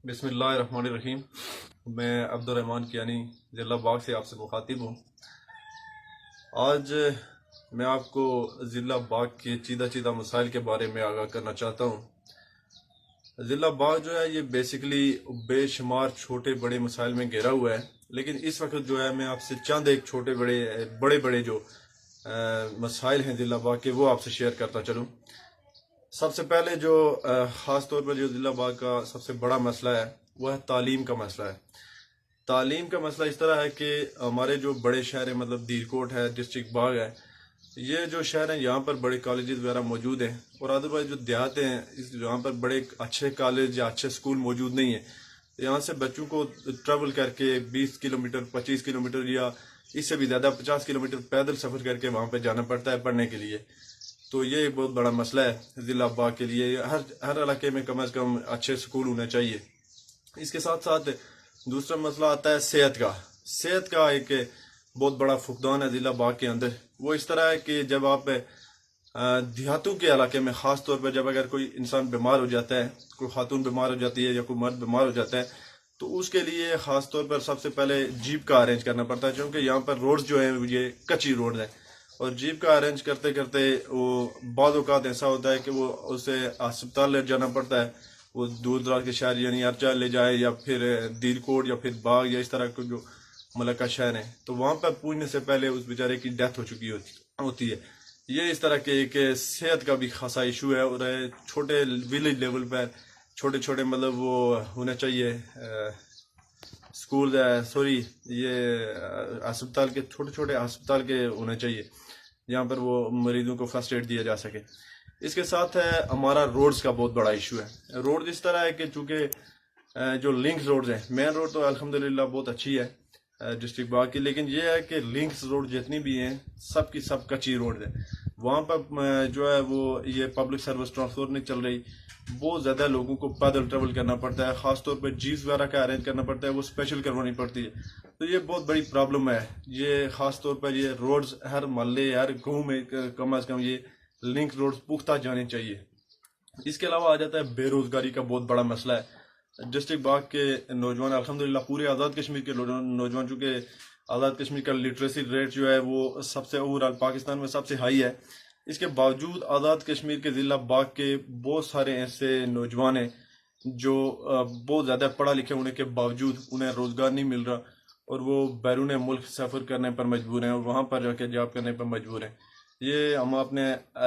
बिस्मिल्लाहिर्रहमानिर्रहीम। मैं अब्दुर्रहमान कियानी ज़िला बाग से आपसे मुखातिब हूँ। आज मैं आपको ज़िला बाग के चीदा चीदा मसाइल के बारे में आगाह करना चाहता हूँ। ज़िला बाग जो है ये बेसिकली बेशुमार छोटे बड़े मसाइल में घिरा हुआ है, लेकिन इस वक्त जो है मैं आपसे चंद एक छोटे बड़े बड़े जो मसाइल हैं ज़िला बाग के वो आपसे शेयर करता चलूँ। सबसे पहले जो ख़ास तौर पर जो ज़िला बाग का सबसे बड़ा मसला है वह तालीम का मसला है। तालीम का मसला इस तरह है कि हमारे जो बड़े शहर हैं, मतलब दीरकोट है, डिस्ट्रिक्ट बाग है, ये जो शहर हैं यहाँ पर बड़े कॉलेजेस वगैरह मौजूद हैं, और अदरवाइज जो देहात हैं यहाँ पर बड़े अच्छे कॉलेज या अच्छे स्कूल मौजूद नहीं है। यहाँ से बच्चों को ट्रैवल करके 20 किलोमीटर 25 किलोमीटर या इससे भी ज़्यादा 50 किलोमीटर पैदल सफ़र करके वहाँ पर जाना पड़ता है पढ़ने के लिए। तो ये एक बहुत बड़ा मसला है ज़िला बाग के लिए। हर इलाके में कम से कम अच्छे स्कूल होने चाहिए। इसके साथ साथ दूसरा मसला आता है सेहत का एक बहुत बड़ा फुकदान है ज़िला बाग के अंदर। वो इस तरह है कि जब आप देहातों के इलाके में ख़ास तौर पर जब अगर कोई इंसान बीमार हो जाता है, कोई खातून बीमार हो जाती है या कोई मर्द बीमार हो जाता है, तो उसके लिए ख़ास तौर पर सबसे पहले जीप का अरेंज करना पड़ता है, क्योंकि यहाँ पर रोड्स जो हैं ये कच्ची रोड है, और जीप का अरेंज करते करते वो बाद औक़ात ऐसा होता है कि वो उसे अस्पताल ले जाना पड़ता है। वो दूर दराज के शहर यानी अर्चा ले जाए या फिर दीरकोट या फिर बाग या इस तरह के जो मलका शहर हैं, तो वहाँ पर पहुँचने से पहले उस बेचारे की डेथ हो चुकी होती है। ये इस तरह के एक सेहत का भी खासा इशू है। और छोटे विलेज लेवल पर छोटे छोटे मतलब वो होना चाहिए स्कूल ये अस्पताल के छोटे छोटे अस्पताल के होने चाहिए जहाँ पर वो मरीजों को फर्स्ट एड दिया जा सके। इसके साथ है हमारा रोड्स का बहुत बड़ा इशू है। रोड इस तरह है कि चूँकि जो लिंक्स रोड्स हैं, मेन रोड तो अल्हम्दुलिल्लाह बहुत अच्छी है डिस्ट्रिक्ट बाग की, लेकिन ये है कि लिंक्स रोड जितनी भी हैं सब की सब कच्ची रोड है। वहाँ पर जो है वो ये पब्लिक सर्विस ट्रांसपोर्ट नहीं चल रही, बहुत ज़्यादा लोगों को पैदल ट्रेवल करना पड़ता है, ख़ास तौर पर जीप्स वगैरह का अरेंज करना पड़ता है, वो स्पेशल करवानी पड़ती है। तो ये बहुत बड़ी प्रॉब्लम है। ये ख़ास तौर पर ये रोड्स हर मोहल्ले हर गाँव में कम से कम ये लिंक रोड्स पुख्ता जाने चाहिए। इसके अलावा आ जाता है बेरोज़गारी का बहुत बड़ा मसला है। डिस्ट्रिक्ट बाग के नौजवान अल्हम्दुलिल्लाह पूरे आज़ाद कश्मीर के नौजवान, चूँकि आज़ाद कश्मीर का लिटरेसी रेट जो है वो सबसे ओवरऑल पाकिस्तान में सबसे हाई है, इसके बावजूद आज़ाद कश्मीर के ज़िला बाग के बहुत सारे ऐसे नौजवान हैं जो बहुत ज़्यादा पढ़ा लिखे होने के बावजूद उन्हें रोज़गार नहीं मिल रहा, और वो बैरून मुल्क सफ़र करने पर मजबूर हैं और वहाँ पर जाके जॉब करने पर मजबूर हैं। ये हम अपने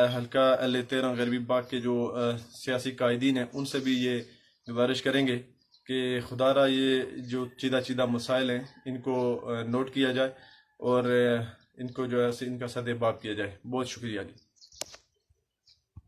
हल्का L13 गरबी बाग के जो सियासी कायदीन हैं उनसे भी ये गुजारिश करेंगे कि खुदारा ये जो चीदा चीदा मसाइल हैं इनको नोट किया जाए और इनको जो है इनका सदेबाब किया जाए। बहुत शुक्रिया जी।